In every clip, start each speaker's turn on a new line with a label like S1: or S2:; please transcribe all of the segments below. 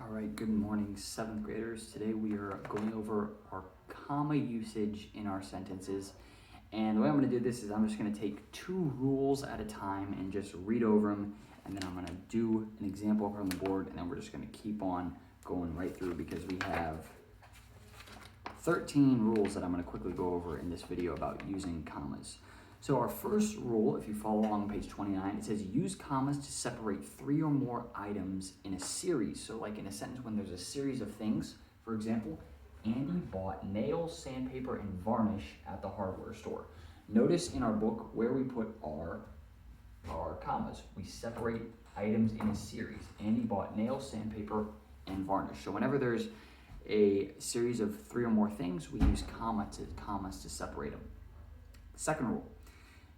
S1: All right, good morning, seventh graders. Today we are going over our comma usage in our sentences. And the way I'm going to do this is I'm just going to take two rules at a time and just read over them. And then I'm going to do an example from the board. And then we're just going to keep on going right through because we have 13 rules that I'm going to quickly go over in this video about using commas. So our first rule, if you follow along on page 29, it says use commas to separate three or more items in a series. So like in a sentence when there's a series of things, for example, Andy bought nails, sandpaper, and varnish at the hardware store. Notice in our book where we put our commas. We separate items in a series. Andy bought nails, sandpaper, and varnish. So whenever there's a series of three or more things, we use commas to separate them. Second rule.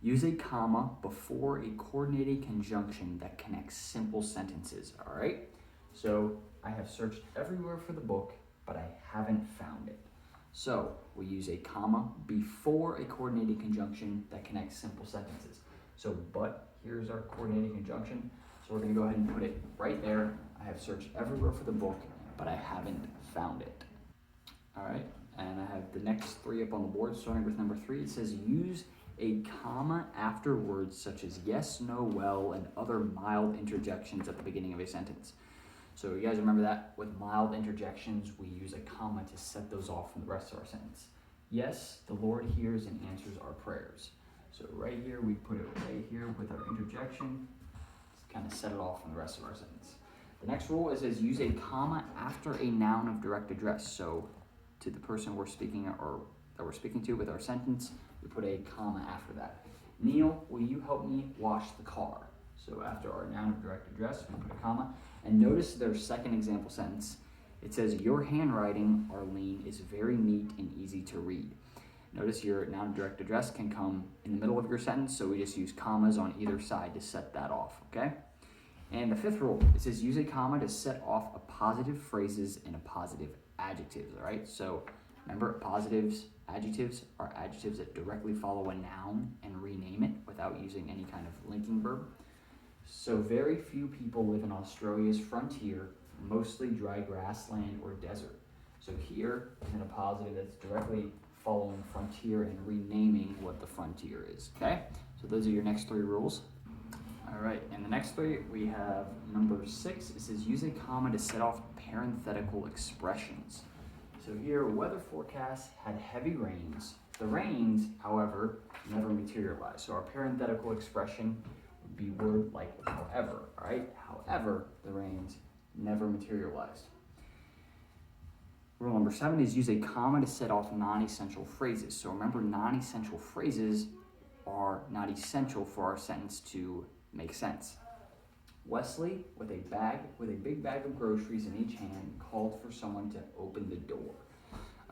S1: Use a comma before a coordinating conjunction that connects simple sentences, all right? So I have searched everywhere for the book, but I haven't found it. So we use a comma before a coordinating conjunction that connects simple sentences. So but, here's our coordinating conjunction. So we're gonna go ahead and put it right there. I have searched everywhere for the book, but I haven't found it. All right, and I have the next three up on the board, starting with number 3. It says use a comma after words such as yes, no, well, and other mild interjections at the beginning of a sentence. So you guys remember that with mild interjections, we use a comma to set those off from the rest of our sentence. Yes, the Lord hears and answers our prayers. So right here, we put it right here with our interjection, to kind of set it off from the rest of our sentence. The next rule is use a comma after a noun of direct address. So to the person we're speaking or that we're speaking to with our sentence, we put a comma after that. Neil, will you help me wash the car? So after our noun of direct address, we put a comma. And notice their second example sentence. It says, your handwriting, Arlene, is very neat and easy to read. Notice your noun of direct address can come in the middle of your sentence, so we just use commas on either side to set that off, okay? And the fifth rule, it says use a comma to set off a positive phrases and a positive adjectives, all right? So remember, adjectives are adjectives that directly follow a noun and rename it without using any kind of linking verb. So very few people live in Australia's frontier, mostly dry grassland or desert. So here is in a positive that's directly following frontier and renaming what the frontier is, okay? So those are your next 3 rules. All right, and the next 3, we have number 6. It says use a comma to set off parenthetical expressions. So here, weather forecasts had heavy rains. The rains, however, never materialized. So our parenthetical expression would be word like however, all right? However, the rains never materialized. Rule number 7 is use a comma to set off non-essential phrases. So remember, non-essential phrases are not essential for our sentence to make sense. Wesley, with a big bag of groceries in each hand, called for someone to open the door.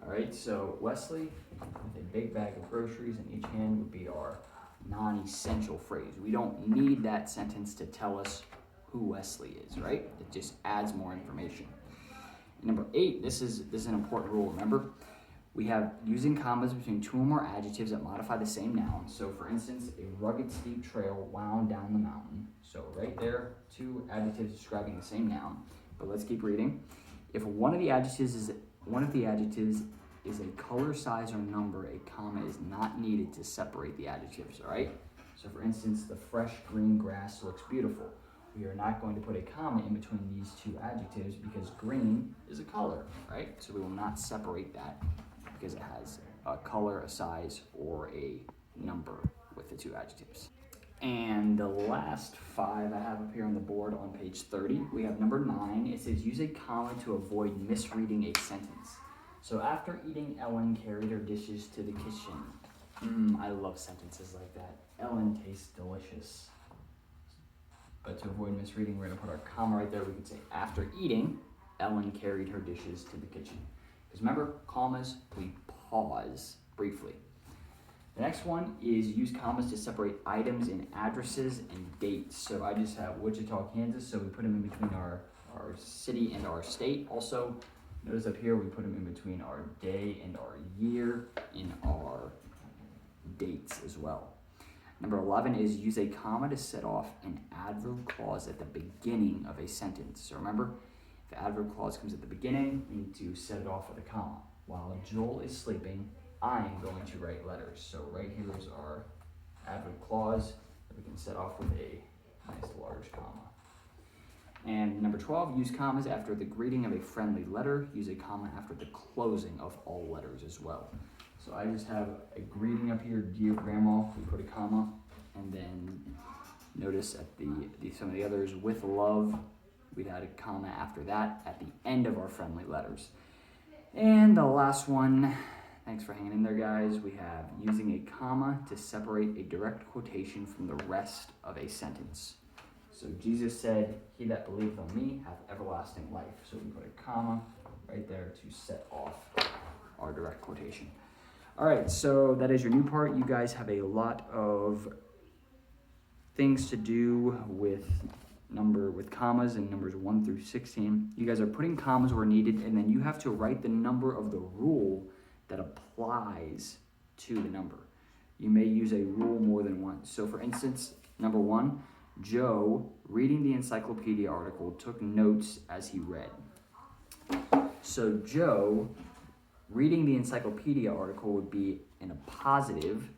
S1: All right, so Wesley, with a big bag of groceries in each hand would be our non-essential phrase. We don't need that sentence to tell us who Wesley is, right? It just adds more information. Number 8, this is an important rule, remember? We have using commas between 2 or more adjectives that modify the same noun. So for instance, a rugged steep trail wound down the mountain. So right there, 2 adjectives describing the same noun. But let's keep reading. If one of the adjectives is a color, size, or number, a comma is not needed to separate the adjectives, all right? So for instance, the fresh green grass looks beautiful. We are not going to put a comma in between these 2 adjectives because green is a color, right? So we will not separate that because it has a color, a size, or a number with the 2 adjectives. And the last 5 I have up here on the board on page 30, we have number 9. It says use a comma to avoid misreading a sentence. So after eating, Ellen carried her dishes to the kitchen. I love sentences like that. Ellen tastes delicious. But to avoid misreading, we're gonna put our comma right there. We could say after eating, Ellen carried her dishes to the kitchen. Because remember, commas, we pause briefly. The next one is use commas to separate items in addresses and dates. So I just have Wichita, Kansas, so we put them in between our city and our state. Also, notice up here we put them in between our day and our year in our dates as well. Number 11 is use a comma to set off an adverb clause at the beginning of a sentence. So remember, If the adverb clause comes at the beginning, you need to set it off with a comma. While Joel is sleeping, I am going to write letters. So right here is our adverb clause that we can set off with a nice large comma. And number 12, use commas after the greeting of a friendly letter. Use a comma after the closing of all letters as well. So I just have a greeting up here, dear grandma, we put a comma, and then notice at some of the others, with love, we had a comma after that at the end of our friendly letters. And the last one, thanks for hanging in there, guys, we have using a comma to separate a direct quotation from the rest of a sentence. So Jesus said, he that believeth on me hath everlasting life. So we put a comma right there to set off our direct quotation. All right, so that is your new part. You guys have a lot of things to do with commas in numbers 1 through 16. You guys are putting commas where needed, and then you have to write the number of the rule that applies to the number. You may use a rule more than once. So for instance, number 1, Joe, reading the encyclopedia article, took notes as he read. So Joe, reading the encyclopedia article would be in a positive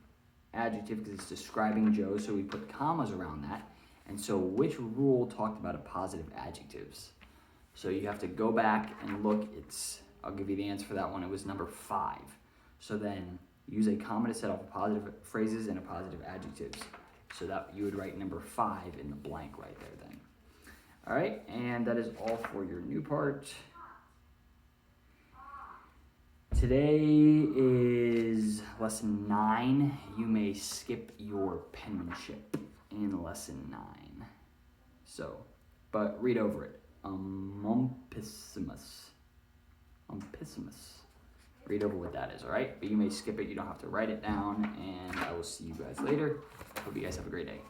S1: adjective because it's describing Joe, so we put commas around that. And so which rule talked about a positive adjectives? So you have to go back and look. I'll give you the answer for that one. It was number 5. So then use a comma to set off positive phrases and a positive adjectives. So that you would write number 5 in the blank right there then. All right, and that is all for your new part. Today is lesson 9. You may skip your penmanship in lesson 9. So, but read over it. Umpissimus. Read over what that is, all right? But you may skip it. You don't have to write it down. And I will see you guys later. Hope you guys have a great day.